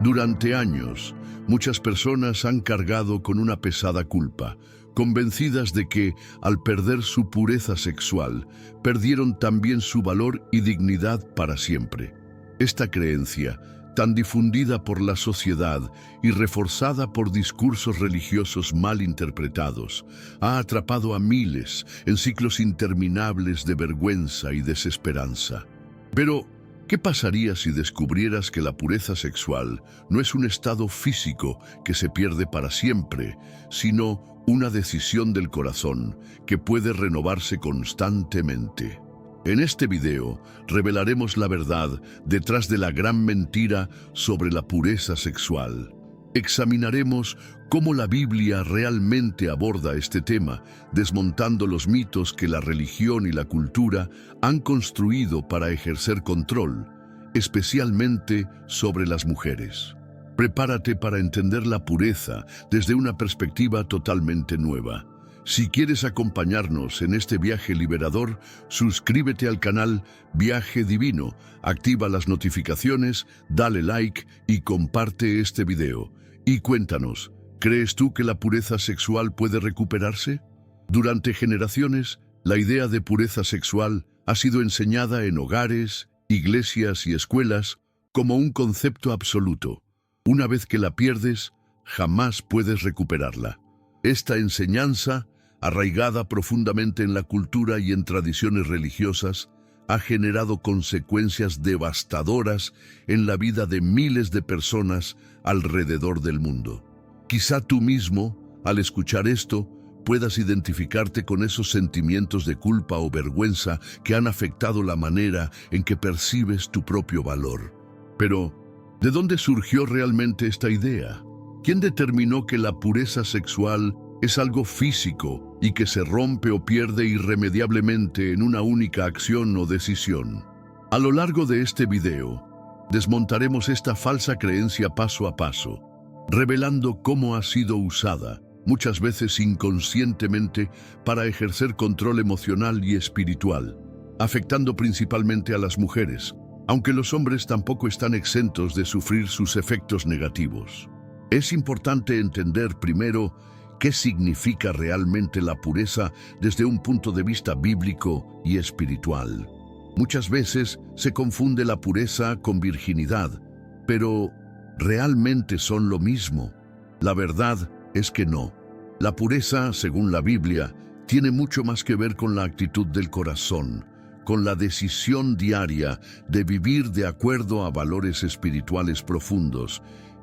Durante años, muchas personas han cargado con una pesada culpa, convencidas de que, al perder su pureza sexual, perdieron también su valor y dignidad para siempre. Esta creencia, tan difundida por la sociedad y reforzada por discursos religiosos mal interpretados, ha atrapado a miles en ciclos interminables de vergüenza y desesperanza. Pero, ¿qué pasaría si descubrieras que la pureza sexual no es un estado físico que se pierde para siempre, sino una decisión del corazón que puede renovarse constantemente? En este video revelaremos la verdad detrás de la gran mentira sobre la pureza sexual. Examinaremos cómo la Biblia realmente aborda este tema, desmontando los mitos que la religión y la cultura han construido para ejercer control, especialmente sobre las mujeres. Prepárate para entender la pureza desde una perspectiva totalmente nueva. Si quieres acompañarnos en este viaje liberador, suscríbete al canal Viaje Divino, activa las notificaciones, dale like y comparte este video. Y cuéntanos, ¿crees tú que la pureza sexual puede recuperarse? Durante generaciones, la idea de pureza sexual ha sido enseñada en hogares, iglesias y escuelas como un concepto absoluto. Una vez que la pierdes, jamás puedes recuperarla. Esta enseñanza, arraigada profundamente en la cultura y en tradiciones religiosas, ha generado consecuencias devastadoras en la vida de miles de personas alrededor del mundo. Quizá tú mismo, al escuchar esto, puedas identificarte con esos sentimientos de culpa o vergüenza que han afectado la manera en que percibes tu propio valor. Pero, ¿de dónde surgió realmente esta idea? ¿Quién determinó que la pureza sexual es algo físico y que se rompe o pierde irremediablemente en una única acción o decisión? A lo largo de este video, desmontaremos esta falsa creencia paso a paso, revelando cómo ha sido usada, muchas veces inconscientemente, para ejercer control emocional y espiritual, afectando principalmente a las mujeres, aunque los hombres tampoco están exentos de sufrir sus efectos negativos. Es importante entender primero qué significa realmente la pureza desde un punto de vista bíblico y espiritual. Muchas veces se confunde la pureza con virginidad, pero ¿realmente son lo mismo? La verdad es que no. La pureza, según la Biblia, tiene mucho más que ver con la actitud del corazón, con la decisión diaria de vivir de acuerdo a valores espirituales profundos,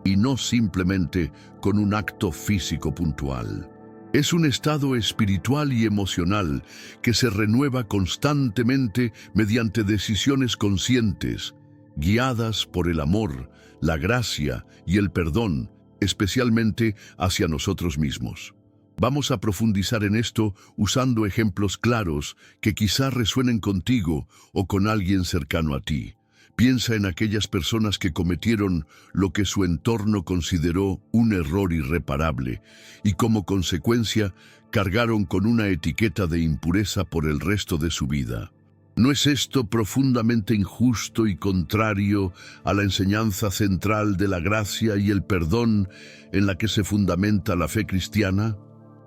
y no simplemente con un acto físico puntual. Es un estado espiritual y emocional que se renueva constantemente mediante decisiones conscientes, guiadas por el amor, la gracia y el perdón, especialmente hacia nosotros mismos. Vamos a profundizar en esto usando ejemplos claros que quizá resuenen contigo o con alguien cercano a ti. Piensa en aquellas personas que cometieron lo que su entorno consideró un error irreparable y como consecuencia cargaron con una etiqueta de impureza por el resto de su vida. ¿No es esto profundamente injusto y contrario a la enseñanza central de la gracia y el perdón en la que se fundamenta la fe cristiana?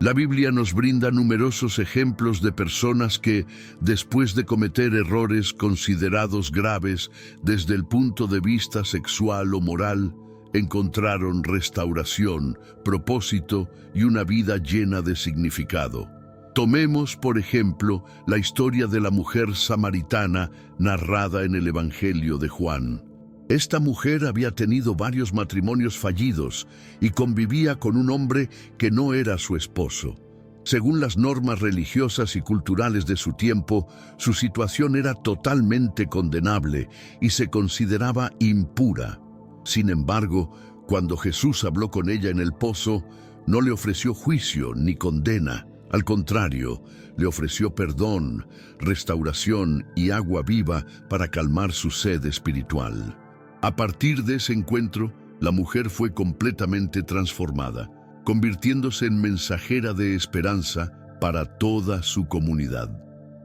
La Biblia nos brinda numerosos ejemplos de personas que, después de cometer errores considerados graves desde el punto de vista sexual o moral, encontraron restauración, propósito y una vida llena de significado. Tomemos, por ejemplo, la historia de la mujer samaritana narrada en el Evangelio de Juan. Esta mujer había tenido varios matrimonios fallidos y convivía con un hombre que no era su esposo. Según las normas religiosas y culturales de su tiempo, su situación era totalmente condenable y se consideraba impura. Sin embargo, cuando Jesús habló con ella en el pozo, no le ofreció juicio ni condena. Al contrario, le ofreció perdón, restauración y agua viva para calmar su sed espiritual. A partir de ese encuentro, la mujer fue completamente transformada, convirtiéndose en mensajera de esperanza para toda su comunidad.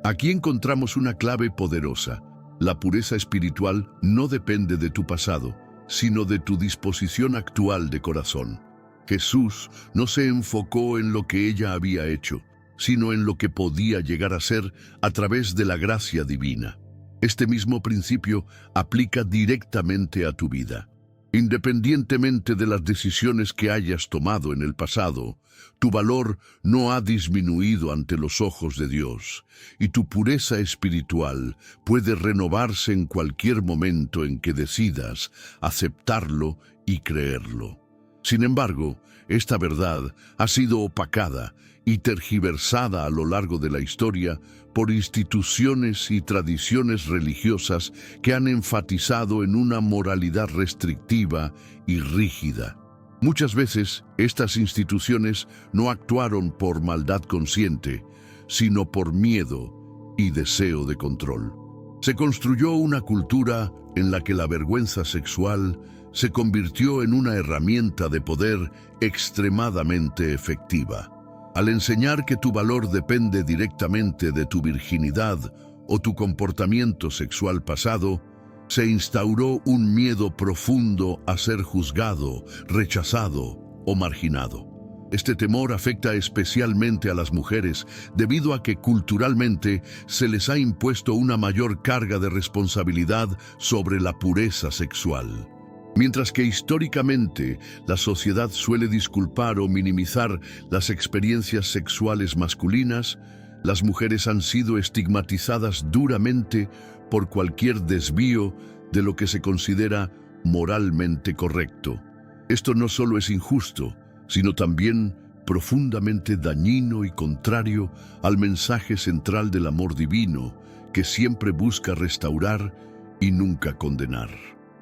Aquí encontramos una clave poderosa. La pureza espiritual no depende de tu pasado, sino de tu disposición actual de corazón. Jesús no se enfocó en lo que ella había hecho, sino en lo que podía llegar a ser a través de la gracia divina. Este mismo principio aplica directamente a tu vida. Independientemente de las decisiones que hayas tomado en el pasado, tu valor no ha disminuido ante los ojos de Dios, y tu pureza espiritual puede renovarse en cualquier momento en que decidas aceptarlo y creerlo. Sin embargo, esta verdad ha sido opacada y tergiversada a lo largo de la historia por instituciones y tradiciones religiosas que han enfatizado en una moralidad restrictiva y rígida. Muchas veces, estas instituciones no actuaron por maldad consciente, sino por miedo y deseo de control. Se construyó una cultura en la que la vergüenza sexual se convirtió en una herramienta de poder extremadamente efectiva. Al enseñar que tu valor depende directamente de tu virginidad o tu comportamiento sexual pasado, se instauró un miedo profundo a ser juzgado, rechazado o marginado. Este temor afecta especialmente a las mujeres debido a que culturalmente se les ha impuesto una mayor carga de responsabilidad sobre la pureza sexual. Mientras que históricamente la sociedad suele disculpar o minimizar las experiencias sexuales masculinas, las mujeres han sido estigmatizadas duramente por cualquier desvío de lo que se considera moralmente correcto. Esto no solo es injusto, sino también profundamente dañino y contrario al mensaje central del amor divino, que siempre busca restaurar y nunca condenar.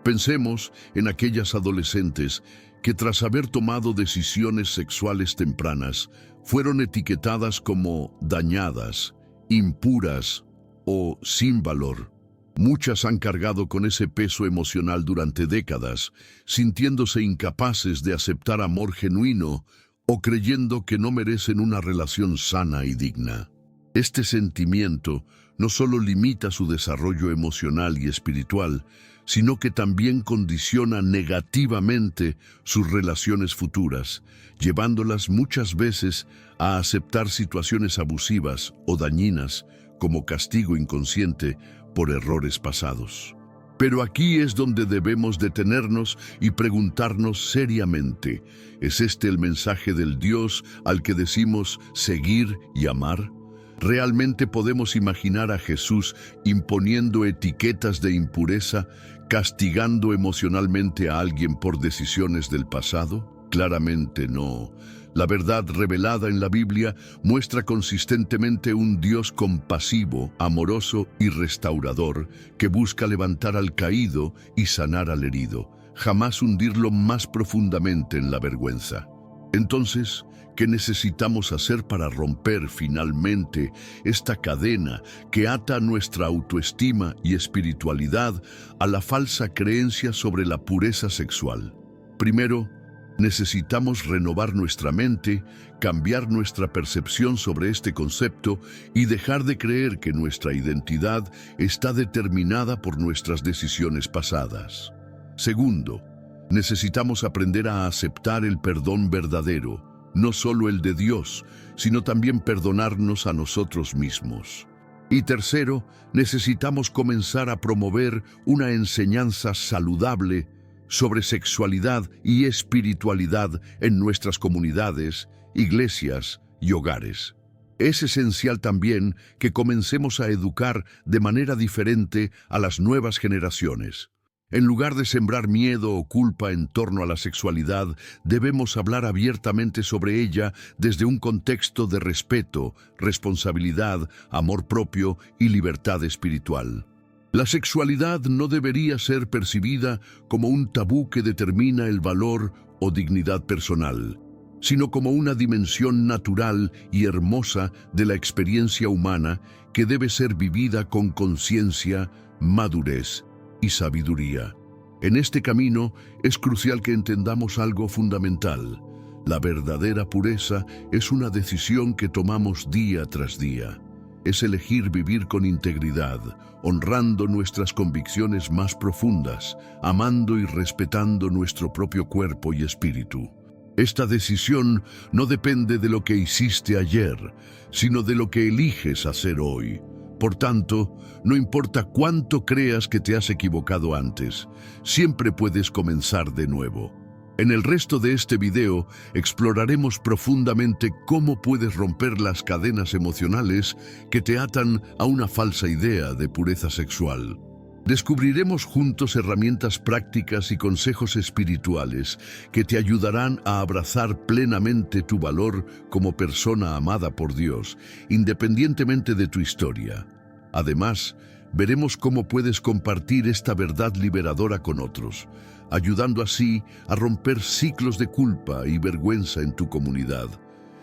Pensemos en aquellas adolescentes que tras haber tomado decisiones sexuales tempranas, fueron etiquetadas como dañadas, impuras o sin valor. Muchas han cargado con ese peso emocional durante décadas, sintiéndose incapaces de aceptar amor genuino o creyendo que no merecen una relación sana y digna. Este sentimiento no solo limita su desarrollo emocional y espiritual, sino que también condiciona negativamente sus relaciones futuras, llevándolas muchas veces a aceptar situaciones abusivas o dañinas como castigo inconsciente por errores pasados. Pero aquí es donde debemos detenernos y preguntarnos seriamente, ¿es este el mensaje del Dios al que decimos seguir y amar? ¿Realmente podemos imaginar a Jesús imponiendo etiquetas de impureza, castigando emocionalmente a alguien por decisiones del pasado? Claramente no. La verdad revelada en la Biblia muestra consistentemente un Dios compasivo, amoroso y restaurador que busca levantar al caído y sanar al herido, jamás hundirlo más profundamente en la vergüenza. Entonces, ¿qué necesitamos hacer para romper finalmente esta cadena que ata nuestra autoestima y espiritualidad a la falsa creencia sobre la pureza sexual? Primero, necesitamos renovar nuestra mente, cambiar nuestra percepción sobre este concepto y dejar de creer que nuestra identidad está determinada por nuestras decisiones pasadas. Segundo, necesitamos aprender a aceptar el perdón verdadero, no solo el de Dios, sino también perdonarnos a nosotros mismos. Y tercero, necesitamos comenzar a promover una enseñanza saludable sobre sexualidad y espiritualidad en nuestras comunidades, iglesias y hogares. Es esencial también que comencemos a educar de manera diferente a las nuevas generaciones. En lugar de sembrar miedo o culpa en torno a la sexualidad, debemos hablar abiertamente sobre ella desde un contexto de respeto, responsabilidad, amor propio y libertad espiritual. La sexualidad no debería ser percibida como un tabú que determina el valor o dignidad personal, sino como una dimensión natural y hermosa de la experiencia humana que debe ser vivida con conciencia, madurez y sabiduría. En este camino es crucial que entendamos algo fundamental. La verdadera pureza es una decisión que tomamos día tras día. es elegir vivir con integridad, honrando nuestras convicciones más profundas, amando y respetando nuestro propio cuerpo y espíritu. Esta decisión no depende de lo que hiciste ayer, sino de lo que eliges hacer hoy. Por tanto, no importa cuánto creas que te has equivocado antes, siempre puedes comenzar de nuevo. En el resto de este video exploraremos profundamente cómo puedes romper las cadenas emocionales que te atan a una falsa idea de pureza sexual. Descubriremos juntos herramientas prácticas y consejos espirituales que te ayudarán a abrazar plenamente tu valor como persona amada por Dios, independientemente de tu historia. Además, veremos cómo puedes compartir esta verdad liberadora con otros, ayudando así a romper ciclos de culpa y vergüenza en tu comunidad.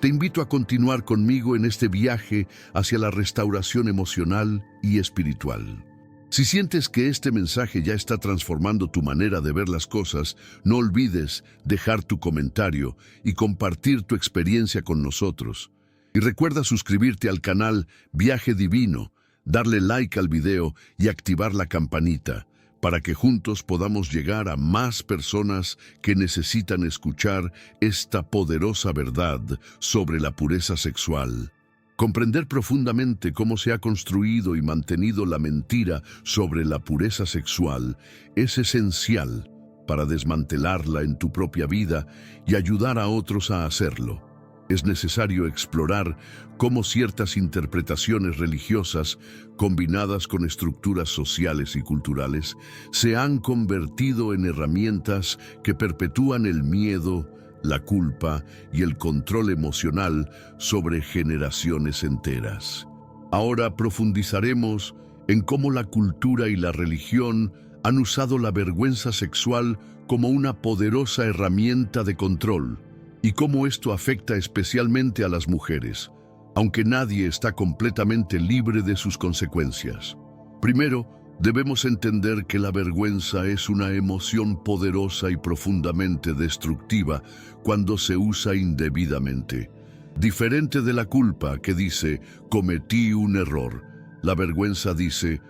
Te invito a continuar conmigo en este viaje hacia la restauración emocional y espiritual. Si sientes que este mensaje ya está transformando tu manera de ver las cosas, no olvides dejar tu comentario y compartir tu experiencia con nosotros. Y recuerda suscribirte al canal Viaje Divino, darle like al video y activar la campanita, para que juntos podamos llegar a más personas que necesitan escuchar esta poderosa verdad sobre la pureza sexual. Comprender profundamente cómo se ha construido y mantenido la mentira sobre la pureza sexual es esencial para desmantelarla en tu propia vida y ayudar a otros a hacerlo. Es necesario explorar cómo ciertas interpretaciones religiosas, combinadas con estructuras sociales y culturales, se han convertido en herramientas que perpetúan el miedo, la culpa y el control emocional sobre generaciones enteras. Ahora profundizaremos en cómo la cultura y la religión han usado la vergüenza sexual como una poderosa herramienta de control, y cómo esto afecta especialmente a las mujeres, aunque nadie está completamente libre de sus consecuencias. Primero, debemos entender que la vergüenza es una emoción poderosa y profundamente destructiva cuando se usa indebidamente. Diferente de la culpa, que dice, cometí un error, la vergüenza dice,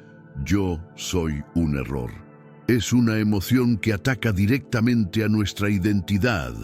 yo soy un error. Es una emoción que ataca directamente a nuestra identidad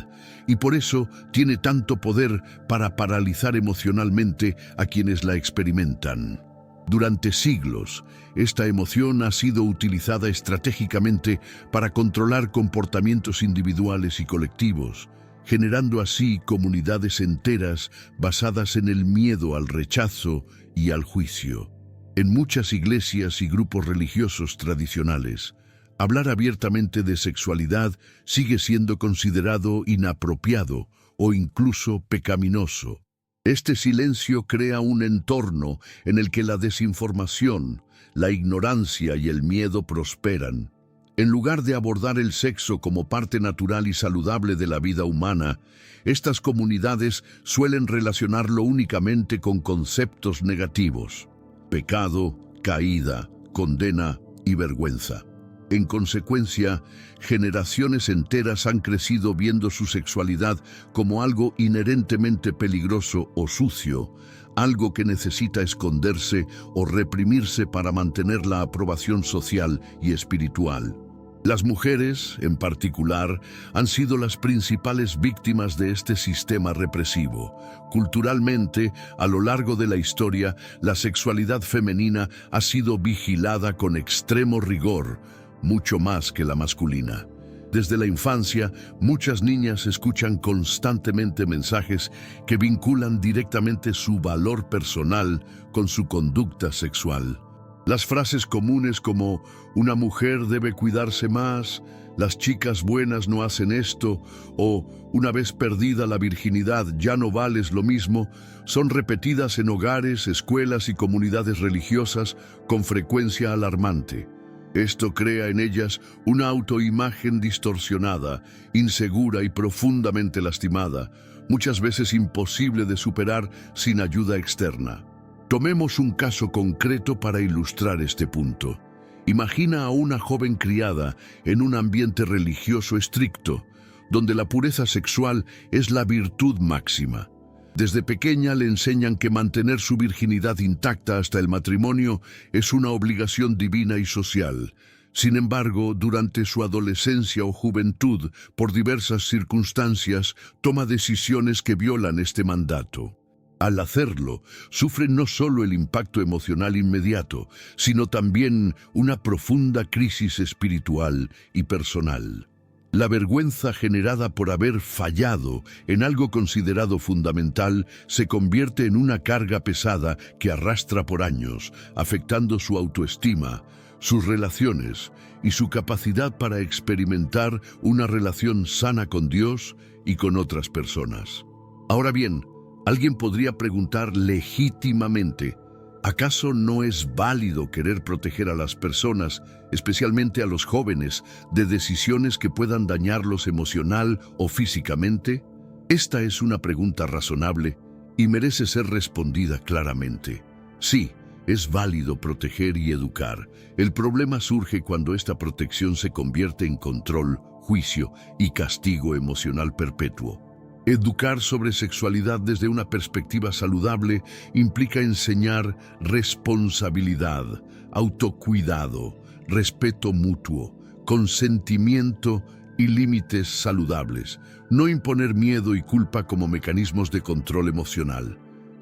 y por eso tiene tanto poder para paralizar emocionalmente a quienes la experimentan. Durante siglos, esta emoción ha sido utilizada estratégicamente para controlar comportamientos individuales y colectivos, generando así comunidades enteras basadas en el miedo al rechazo y al juicio. En muchas iglesias y grupos religiosos tradicionales, hablar abiertamente de sexualidad sigue siendo considerado inapropiado o incluso pecaminoso. Este silencio crea un entorno en el que la desinformación, la ignorancia y el miedo prosperan. En lugar de abordar el sexo como parte natural y saludable de la vida humana, estas comunidades suelen relacionarlo únicamente con conceptos negativos: pecado, caída, condena y vergüenza. En consecuencia, generaciones enteras han crecido viendo su sexualidad como algo inherentemente peligroso o sucio, algo que necesita esconderse o reprimirse para mantener la aprobación social y espiritual. Las mujeres, en particular, han sido las principales víctimas de este sistema represivo. Culturalmente, a lo largo de la historia, la sexualidad femenina ha sido vigilada con extremo rigor, mucho más que la masculina. Desde la infancia, muchas niñas escuchan constantemente mensajes que vinculan directamente su valor personal con su conducta sexual. Las frases comunes como "una mujer debe cuidarse más", "las chicas buenas no hacen esto" o "una vez perdida la virginidad ya no vales lo mismo" son repetidas en hogares, escuelas y comunidades religiosas con frecuencia alarmante. Esto crea en ellas una autoimagen distorsionada, insegura y profundamente lastimada, muchas veces imposible de superar sin ayuda externa. Tomemos un caso concreto para ilustrar este punto. Imagina a una joven criada en un ambiente religioso estricto, donde la pureza sexual es la virtud máxima. Desde pequeña le enseñan que mantener su virginidad intacta hasta el matrimonio es una obligación divina y social. Sin embargo, durante su adolescencia o juventud, por diversas circunstancias, toma decisiones que violan este mandato. Al hacerlo, sufre no solo el impacto emocional inmediato, sino también una profunda crisis espiritual y personal. La vergüenza generada por haber fallado en algo considerado fundamental se convierte en una carga pesada que arrastra por años, afectando su autoestima, sus relaciones y su capacidad para experimentar una relación sana con Dios y con otras personas. Ahora bien, alguien podría preguntar legítimamente, ¿acaso no es válido querer proteger a las personas, especialmente a los jóvenes, de decisiones que puedan dañarlos emocional o físicamente? Esta es una pregunta razonable y merece ser respondida claramente. Sí, es válido proteger y educar. El problema surge cuando esta protección se convierte en control, juicio y castigo emocional perpetuo. Educar sobre sexualidad desde una perspectiva saludable implica enseñar responsabilidad, autocuidado, respeto mutuo, consentimiento y límites saludables, no imponer miedo y culpa como mecanismos de control emocional.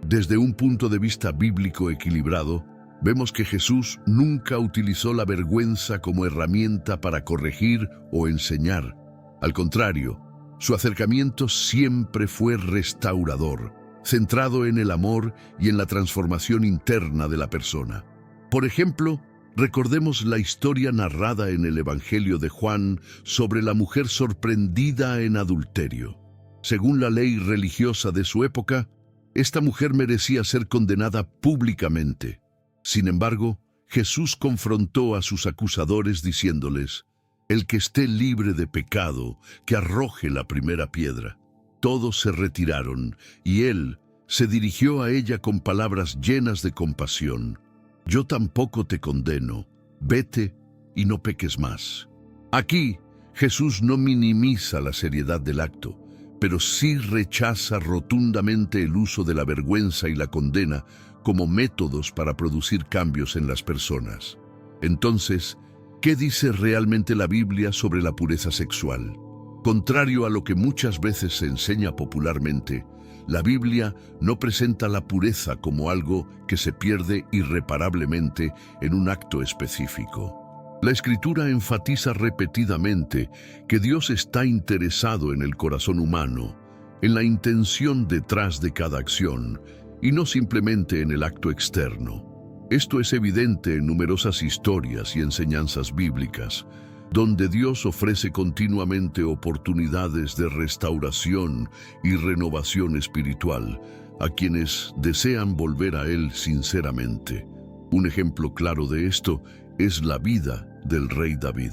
Desde un punto de vista bíblico equilibrado, vemos que Jesús nunca utilizó la vergüenza como herramienta para corregir o enseñar. Al contrario, su acercamiento siempre fue restaurador, centrado en el amor y en la transformación interna de la persona. Por ejemplo, recordemos la historia narrada en el Evangelio de Juan sobre la mujer sorprendida en adulterio. Según la ley religiosa de su época, esta mujer merecía ser condenada públicamente. Sin embargo, Jesús confrontó a sus acusadores diciéndoles: «El que esté libre de pecado, que arroje la primera piedra». Todos se retiraron, y él se dirigió a ella con palabras llenas de compasión. «Yo tampoco te condeno, vete y no peques más». Aquí, Jesús no minimiza la seriedad del acto, pero sí rechaza rotundamente el uso de la vergüenza y la condena como métodos para producir cambios en las personas. Entonces, ¿qué dice realmente la Biblia sobre la pureza sexual? Contrario a lo que muchas veces se enseña popularmente, la Biblia no presenta la pureza como algo que se pierde irreparablemente en un acto específico. La Escritura enfatiza repetidamente que Dios está interesado en el corazón humano, en la intención detrás de cada acción, y no simplemente en el acto externo. Esto es evidente en numerosas historias y enseñanzas bíblicas, donde Dios ofrece continuamente oportunidades de restauración y renovación espiritual a quienes desean volver a Él sinceramente. Un ejemplo claro de esto es la vida del rey David.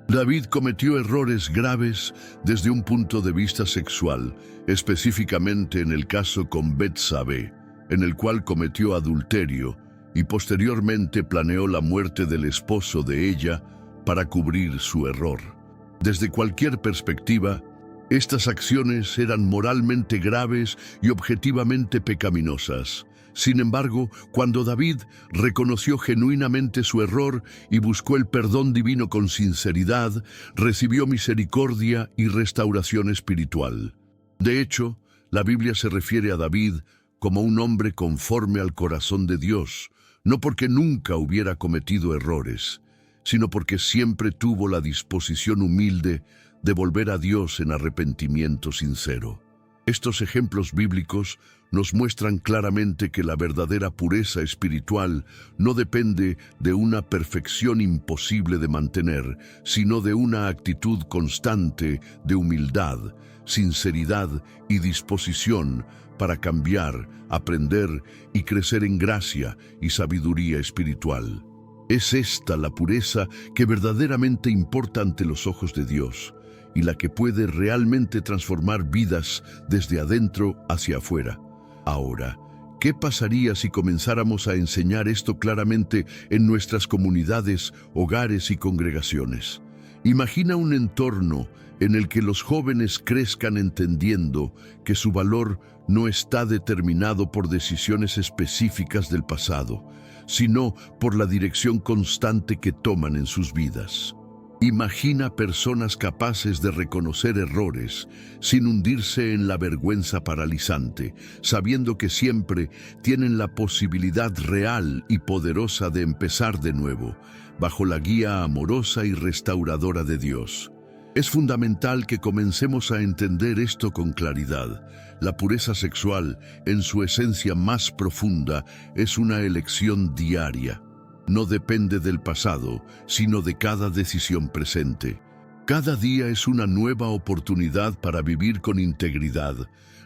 David cometió errores graves desde un punto de vista sexual, específicamente en el caso con Betsabé, en el cual cometió adulterio y posteriormente planeó la muerte del esposo de ella para cubrir su error. Desde cualquier perspectiva, estas acciones eran moralmente graves y objetivamente pecaminosas. Sin embargo, cuando David reconoció genuinamente su error y buscó el perdón divino con sinceridad, recibió misericordia y restauración espiritual. De hecho, la Biblia se refiere a David como un hombre conforme al corazón de Dios, no porque nunca hubiera cometido errores, sino porque siempre tuvo la disposición humilde de volver a Dios en arrepentimiento sincero. Estos ejemplos bíblicos nos muestran claramente que la verdadera pureza espiritual no depende de una perfección imposible de mantener, sino de una actitud constante de humildad, sinceridad y disposición para cambiar, aprender y crecer en gracia y sabiduría espiritual. Es esta la pureza que verdaderamente importa ante los ojos de Dios y la que puede realmente transformar vidas desde adentro hacia afuera. Ahora, ¿qué pasaría si comenzáramos a enseñar esto claramente en nuestras comunidades, hogares y congregaciones? Imagina un entorno en el que los jóvenes crezcan entendiendo que su valor no está determinado por decisiones específicas del pasado, sino por la dirección constante que toman en sus vidas. Imagina personas capaces de reconocer errores sin hundirse en la vergüenza paralizante, sabiendo que siempre tienen la posibilidad real y poderosa de empezar de nuevo, bajo la guía amorosa y restauradora de Dios. Es fundamental que comencemos a entender esto con claridad. La pureza sexual, en su esencia más profunda, es una elección diaria. No depende del pasado, sino de cada decisión presente. Cada día es una nueva oportunidad para vivir con integridad,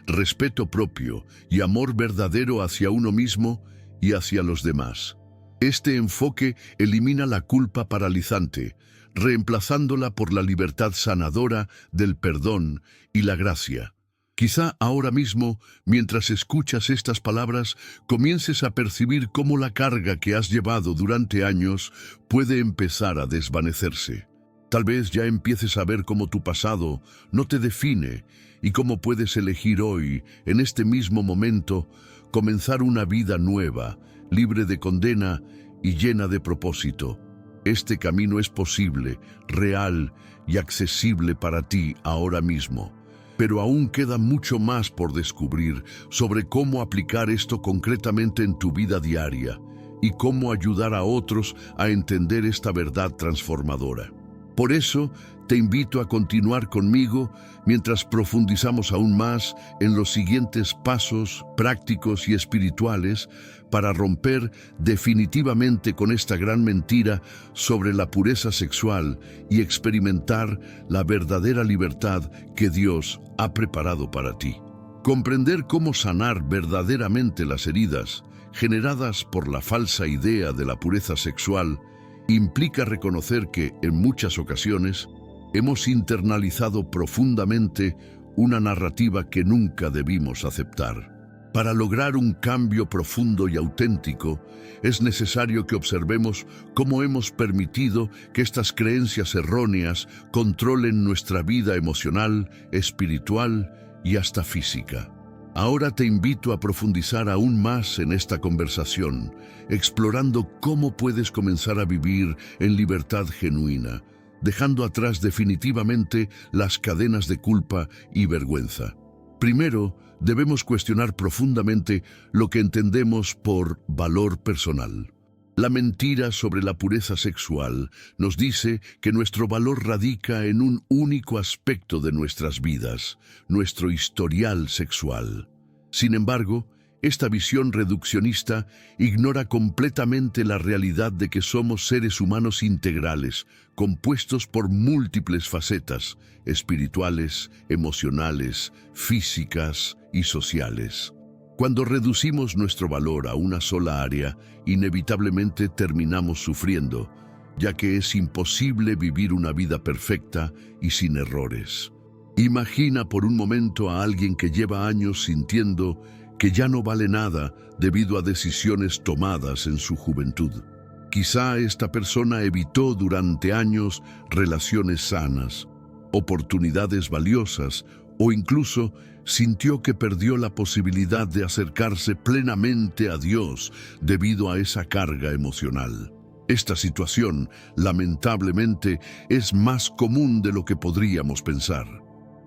respeto propio y amor verdadero hacia uno mismo y hacia los demás. Este enfoque elimina la culpa paralizante, reemplazándola por la libertad sanadora del perdón y la gracia. Quizá ahora mismo, mientras escuchas estas palabras, comiences a percibir cómo la carga que has llevado durante años puede empezar a desvanecerse. Tal vez ya empieces a ver cómo tu pasado no te define y cómo puedes elegir hoy, en este mismo momento, comenzar una vida nueva, libre de condena y llena de propósito. Este camino es posible, real y accesible para ti ahora mismo. Pero aún queda mucho más por descubrir sobre cómo aplicar esto concretamente en tu vida diaria y cómo ayudar a otros a entender esta verdad transformadora. Por eso, te invito a continuar conmigo mientras profundizamos aún más en los siguientes pasos prácticos y espirituales para romper definitivamente con esta gran mentira sobre la pureza sexual y experimentar la verdadera libertad que Dios ha preparado para ti. Comprender cómo sanar verdaderamente las heridas generadas por la falsa idea de la pureza sexual implica reconocer que, en muchas ocasiones, hemos internalizado profundamente una narrativa que nunca debimos aceptar. Para lograr un cambio profundo y auténtico, es necesario que observemos cómo hemos permitido que estas creencias erróneas controlen nuestra vida emocional, espiritual y hasta física. Ahora te invito a profundizar aún más en esta conversación, explorando cómo puedes comenzar a vivir en libertad genuina, dejando atrás definitivamente las cadenas de culpa y vergüenza. Primero, debemos cuestionar profundamente lo que entendemos por valor personal. La mentira sobre la pureza sexual nos dice que nuestro valor radica en un único aspecto de nuestras vidas, nuestro historial sexual. Sin embargo, esta visión reduccionista ignora completamente la realidad de que somos seres humanos integrales, compuestos por múltiples facetas, espirituales, emocionales, físicas y sociales. Cuando reducimos nuestro valor a una sola área, inevitablemente terminamos sufriendo, ya que es imposible vivir una vida perfecta y sin errores. Imagina por un momento a alguien que lleva años sintiendo que ya no vale nada debido a decisiones tomadas en su juventud. Quizá esta persona evitó durante años relaciones sanas, oportunidades valiosas o incluso sintió que perdió la posibilidad de acercarse plenamente a Dios debido a esa carga emocional. Esta situación, lamentablemente, es más común de lo que podríamos pensar.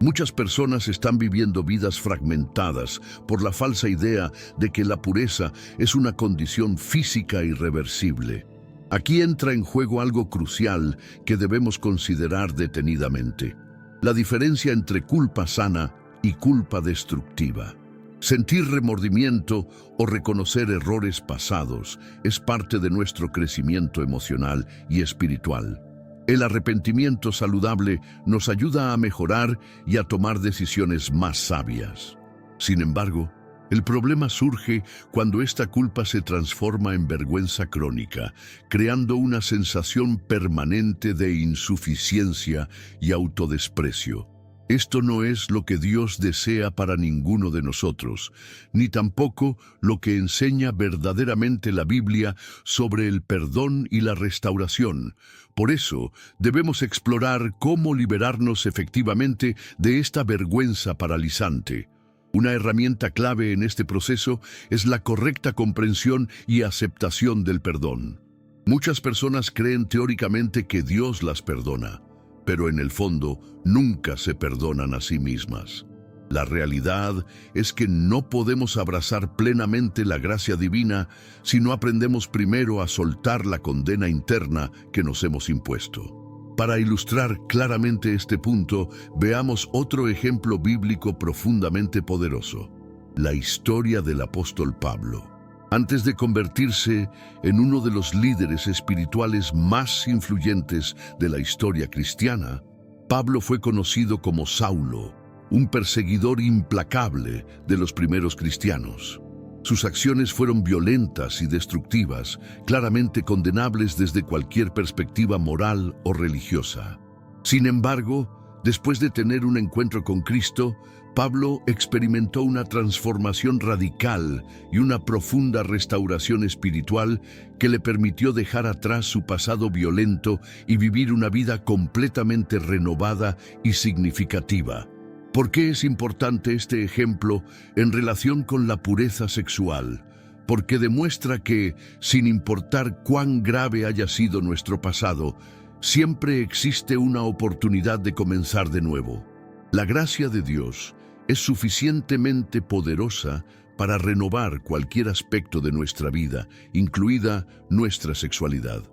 Muchas personas están viviendo vidas fragmentadas por la falsa idea de que la pureza es una condición física irreversible. Aquí entra en juego algo crucial que debemos considerar detenidamente: la diferencia entre culpa sana y culpa destructiva. Sentir remordimiento o reconocer errores pasados es parte de nuestro crecimiento emocional y espiritual. El arrepentimiento saludable nos ayuda a mejorar y a tomar decisiones más sabias. Sin embargo, el problema surge cuando esta culpa se transforma en vergüenza crónica, creando una sensación permanente de insuficiencia y autodesprecio. Esto no es lo que Dios desea para ninguno de nosotros, ni tampoco lo que enseña verdaderamente la Biblia sobre el perdón y la restauración. Por eso, debemos explorar cómo liberarnos efectivamente de esta vergüenza paralizante. Una herramienta clave en este proceso es la correcta comprensión y aceptación del perdón. Muchas personas creen teóricamente que Dios las perdona, pero en el fondo nunca se perdonan a sí mismas. La realidad es que no podemos abrazar plenamente la gracia divina si no aprendemos primero a soltar la condena interna que nos hemos impuesto. Para ilustrar claramente este punto, veamos otro ejemplo bíblico profundamente poderoso: la historia del apóstol Pablo. Antes de convertirse en uno de los líderes espirituales más influyentes de la historia cristiana, Pablo fue conocido como Saulo, un perseguidor implacable de los primeros cristianos. Sus acciones fueron violentas y destructivas, claramente condenables desde cualquier perspectiva moral o religiosa. Sin embargo, después de tener un encuentro con Cristo, Pablo experimentó una transformación radical y una profunda restauración espiritual que le permitió dejar atrás su pasado violento y vivir una vida completamente renovada y significativa. ¿Por qué es importante este ejemplo en relación con la pureza sexual? Porque demuestra que, sin importar cuán grave haya sido nuestro pasado, siempre existe una oportunidad de comenzar de nuevo. La gracia de Dios es suficientemente poderosa para renovar cualquier aspecto de nuestra vida, incluida nuestra sexualidad.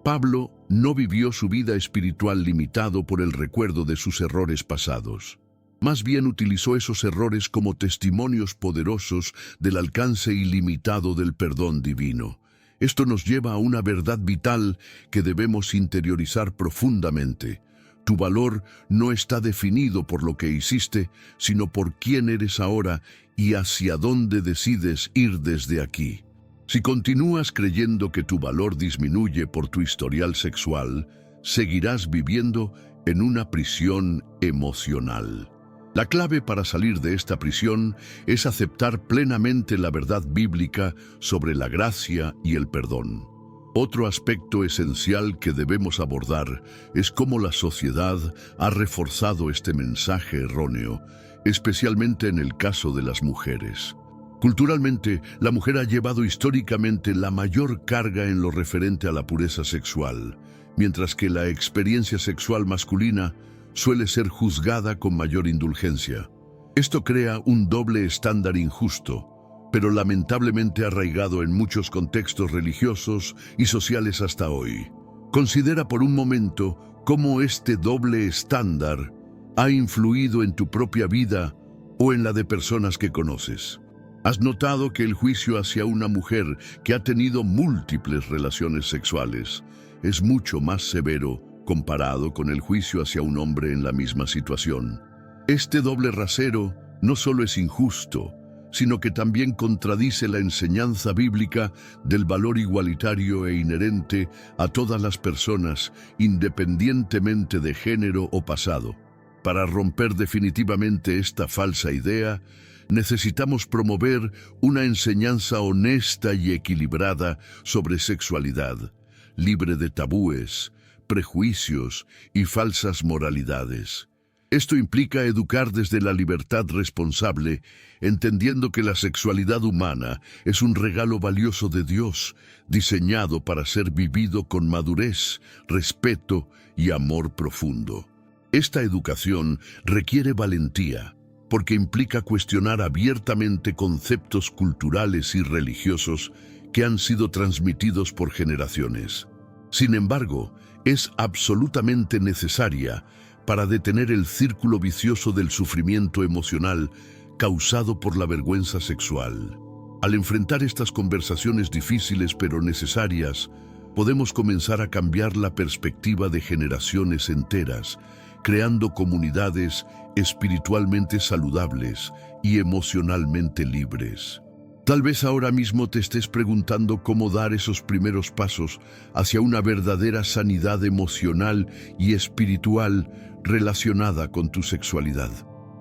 Pablo no vivió su vida espiritual limitado por el recuerdo de sus errores pasados. Más bien utilizó esos errores como testimonios poderosos del alcance ilimitado del perdón divino. Esto nos lleva a una verdad vital que debemos interiorizar profundamente. Tu valor no está definido por lo que hiciste, sino por quién eres ahora y hacia dónde decides ir desde aquí. Si continúas creyendo que tu valor disminuye por tu historial sexual, seguirás viviendo en una prisión emocional. La clave para salir de esta prisión es aceptar plenamente la verdad bíblica sobre la gracia y el perdón. Otro aspecto esencial que debemos abordar es cómo la sociedad ha reforzado este mensaje erróneo, especialmente en el caso de las mujeres. Culturalmente, la mujer ha llevado históricamente la mayor carga en lo referente a la pureza sexual, mientras que la experiencia sexual masculina suele ser juzgada con mayor indulgencia. Esto crea un doble estándar injusto, pero lamentablemente arraigado en muchos contextos religiosos y sociales hasta hoy. Considera por un momento cómo este doble estándar ha influido en tu propia vida o en la de personas que conoces. ¿Has notado que el juicio hacia una mujer que ha tenido múltiples relaciones sexuales es mucho más severo comparado con el juicio hacia un hombre en la misma situación? Este doble rasero no solo es injusto, sino que también contradice la enseñanza bíblica del valor igualitario e inherente a todas las personas, independientemente de género o pasado. Para romper definitivamente esta falsa idea, necesitamos promover una enseñanza honesta y equilibrada sobre sexualidad, libre de tabúes, prejuicios y falsas moralidades. Esto implica educar desde la libertad responsable, entendiendo que la sexualidad humana es un regalo valioso de Dios, diseñado para ser vivido con madurez, respeto y amor profundo. Esta educación requiere valentía, porque implica cuestionar abiertamente conceptos culturales y religiosos que han sido transmitidos por generaciones. Sin embargo, es absolutamente necesaria para detener el círculo vicioso del sufrimiento emocional causado por la vergüenza sexual. Al enfrentar estas conversaciones difíciles pero necesarias, podemos comenzar a cambiar la perspectiva de generaciones enteras, creando comunidades espiritualmente saludables y emocionalmente libres. Tal vez ahora mismo te estés preguntando cómo dar esos primeros pasos hacia una verdadera sanidad emocional y espiritual relacionada con tu sexualidad.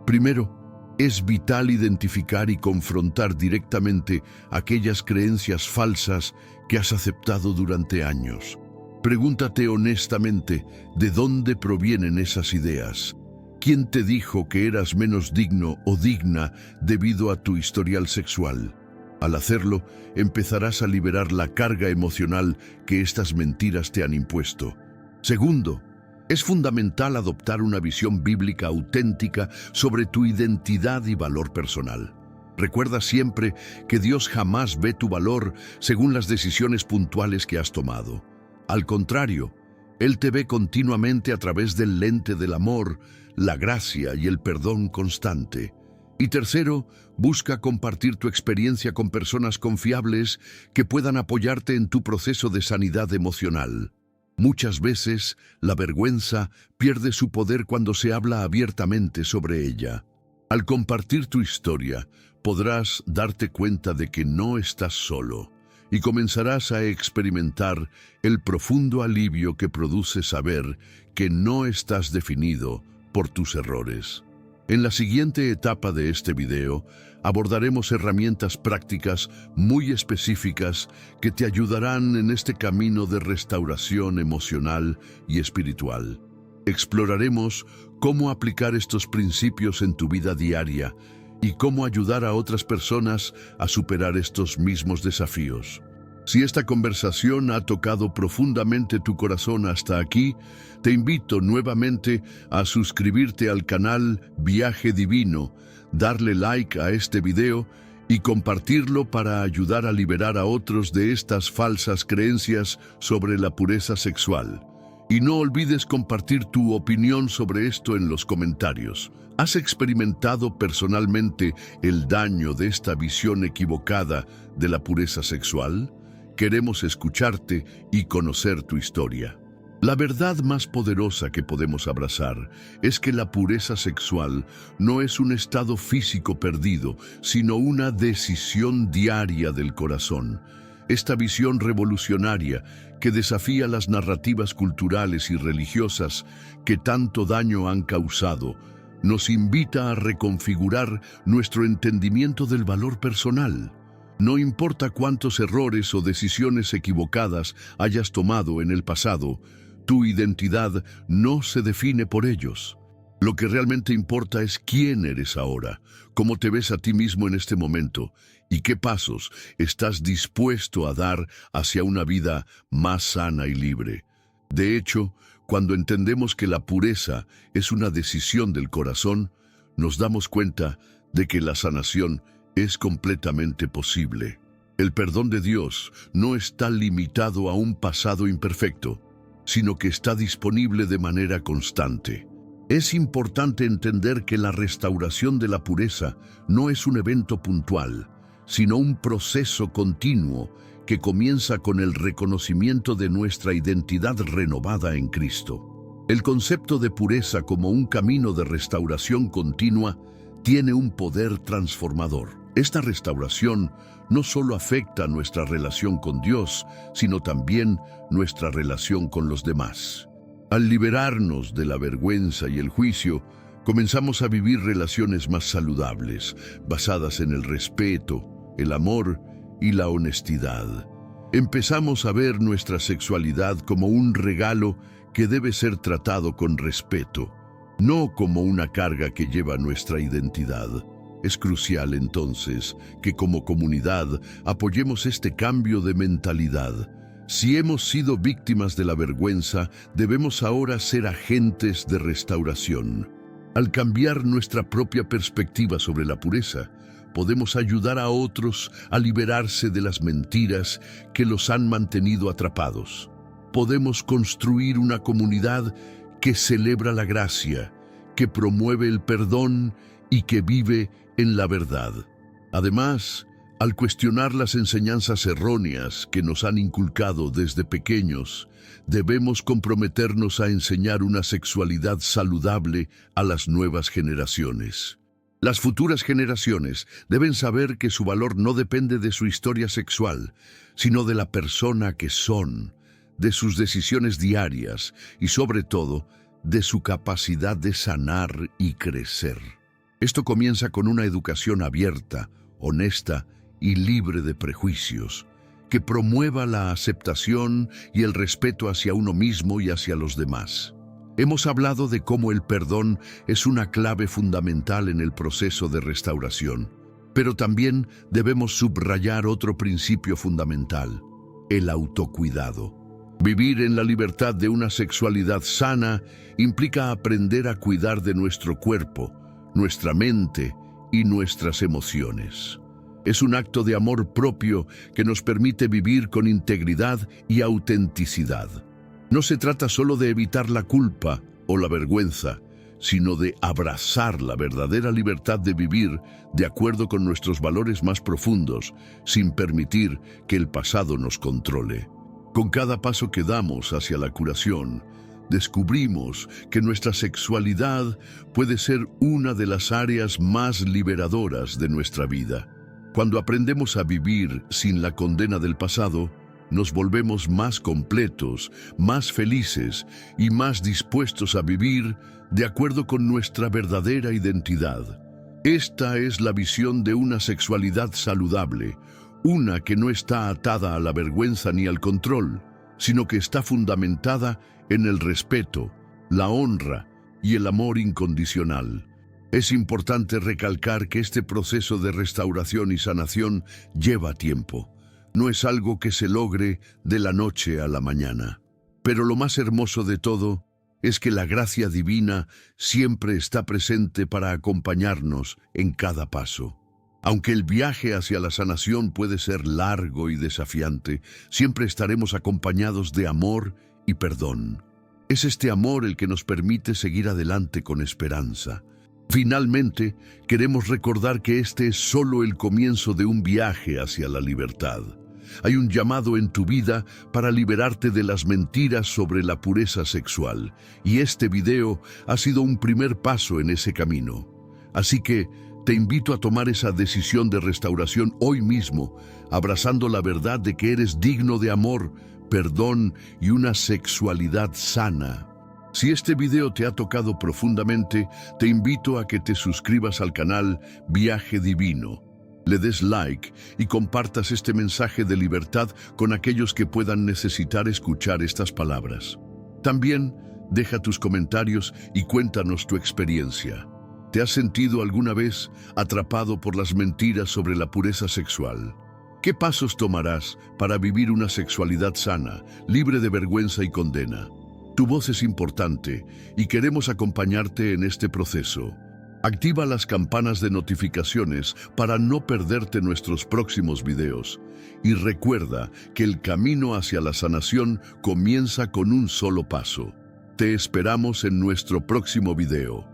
Primero, es vital identificar y confrontar directamente aquellas creencias falsas que has aceptado durante años. Pregúntate honestamente de dónde provienen esas ideas. ¿Quién te dijo que eras menos digno o digna debido a tu historial sexual? Al hacerlo, empezarás a liberar la carga emocional que estas mentiras te han impuesto. Segundo, es fundamental adoptar una visión bíblica auténtica sobre tu identidad y valor personal. Recuerda siempre que Dios jamás ve tu valor según las decisiones puntuales que has tomado. Al contrario, Él te ve continuamente a través del lente del amor, la gracia y el perdón constante. Y tercero, busca compartir tu experiencia con personas confiables que puedan apoyarte en tu proceso de sanidad emocional. Muchas veces, la vergüenza pierde su poder cuando se habla abiertamente sobre ella. Al compartir tu historia, podrás darte cuenta de que no estás solo y comenzarás a experimentar el profundo alivio que produce saber que no estás definido por tus errores. En la siguiente etapa de este video, abordaremos herramientas prácticas muy específicas que te ayudarán en este camino de restauración emocional y espiritual. Exploraremos cómo aplicar estos principios en tu vida diaria y cómo ayudar a otras personas a superar estos mismos desafíos. Si esta conversación ha tocado profundamente tu corazón hasta aquí, te invito nuevamente a suscribirte al canal Viaje Divino, darle like a este video y compartirlo para ayudar a liberar a otros de estas falsas creencias sobre la pureza sexual. Y no olvides compartir tu opinión sobre esto en los comentarios. ¿Has experimentado personalmente el daño de esta visión equivocada de la pureza sexual? Queremos escucharte y conocer tu historia. La verdad más poderosa que podemos abrazar es que la pureza sexual no es un estado físico perdido, sino una decisión diaria del corazón. Esta visión revolucionaria que desafía las narrativas culturales y religiosas que tanto daño han causado, nos invita a reconfigurar nuestro entendimiento del valor personal. No importa cuántos errores o decisiones equivocadas hayas tomado en el pasado, tu identidad no se define por ellos. Lo que realmente importa es quién eres ahora, cómo te ves a ti mismo en este momento y qué pasos estás dispuesto a dar hacia una vida más sana y libre. De hecho, cuando entendemos que la pureza es una decisión del corazón, nos damos cuenta de que la sanación es completamente posible. El perdón de Dios no está limitado a un pasado imperfecto, sino que está disponible de manera constante. Es importante entender que la restauración de la pureza no es un evento puntual, sino un proceso continuo que comienza con el reconocimiento de nuestra identidad renovada en Cristo. El concepto de pureza como un camino de restauración continua tiene un poder transformador. Esta restauración no solo afecta nuestra relación con Dios, sino también nuestra relación con los demás. Al liberarnos de la vergüenza y el juicio, comenzamos a vivir relaciones más saludables, basadas en el respeto, el amor y la honestidad. Empezamos a ver nuestra sexualidad como un regalo que debe ser tratado con respeto, no como una carga que lleva nuestra identidad. Es crucial entonces que como comunidad apoyemos este cambio de mentalidad. Si hemos sido víctimas de la vergüenza, debemos ahora ser agentes de restauración. Al cambiar nuestra propia perspectiva sobre la pureza, podemos ayudar a otros a liberarse de las mentiras que los han mantenido atrapados. Podemos construir una comunidad que celebra la gracia, que promueve el perdón y que vive en la verdad. Además, al cuestionar las enseñanzas erróneas que nos han inculcado desde pequeños, debemos comprometernos a enseñar una sexualidad saludable a las nuevas generaciones. Las futuras generaciones deben saber que su valor no depende de su historia sexual, sino de la persona que son, de sus decisiones diarias y, sobre todo, de su capacidad de sanar y crecer. Esto comienza con una educación abierta, honesta y libre de prejuicios, que promueva la aceptación y el respeto hacia uno mismo y hacia los demás. Hemos hablado de cómo el perdón es una clave fundamental en el proceso de restauración, pero también debemos subrayar otro principio fundamental: el autocuidado. Vivir en la libertad de una sexualidad sana implica aprender a cuidar de nuestro cuerpo, nuestra mente y nuestras emociones. Es un acto de amor propio que nos permite vivir con integridad y autenticidad. No se trata solo de evitar la culpa o la vergüenza, sino de abrazar la verdadera libertad de vivir de acuerdo con nuestros valores más profundos, sin permitir que el pasado nos controle. Con cada paso que damos hacia la curación, descubrimos que nuestra sexualidad puede ser una de las áreas más liberadoras de nuestra vida. Cuando aprendemos a vivir sin la condena del pasado, nos volvemos más completos, más felices y más dispuestos a vivir de acuerdo con nuestra verdadera identidad. Esta es la visión de una sexualidad saludable, una que no está atada a la vergüenza ni al control, sino que está fundamentada en el respeto, la honra y el amor incondicional. Es importante recalcar que este proceso de restauración y sanación lleva tiempo. No es algo que se logre de la noche a la mañana. Pero lo más hermoso de todo es que la gracia divina siempre está presente para acompañarnos en cada paso. Aunque el viaje hacia la sanación puede ser largo y desafiante, siempre estaremos acompañados de amor y perdón. Es este amor el que nos permite seguir adelante con esperanza. Finalmente, queremos recordar que este es solo el comienzo de un viaje hacia la libertad. Hay un llamado en tu vida para liberarte de las mentiras sobre la pureza sexual, y este video ha sido un primer paso en ese camino. Así que te invito a tomar esa decisión de restauración hoy mismo, abrazando la verdad de que eres digno de amor, perdón y una sexualidad sana. Si este video te ha tocado profundamente, te invito a que te suscribas al canal Viaje Divino, le des like y compartas este mensaje de libertad con aquellos que puedan necesitar escuchar estas palabras. También deja tus comentarios y cuéntanos tu experiencia. ¿Te has sentido alguna vez atrapado por las mentiras sobre la pureza sexual? ¿Qué pasos tomarás para vivir una sexualidad sana, libre de vergüenza y condena? Tu voz es importante y queremos acompañarte en este proceso. Activa las campanas de notificaciones para no perderte nuestros próximos videos. Y recuerda que el camino hacia la sanación comienza con un solo paso. Te esperamos en nuestro próximo video.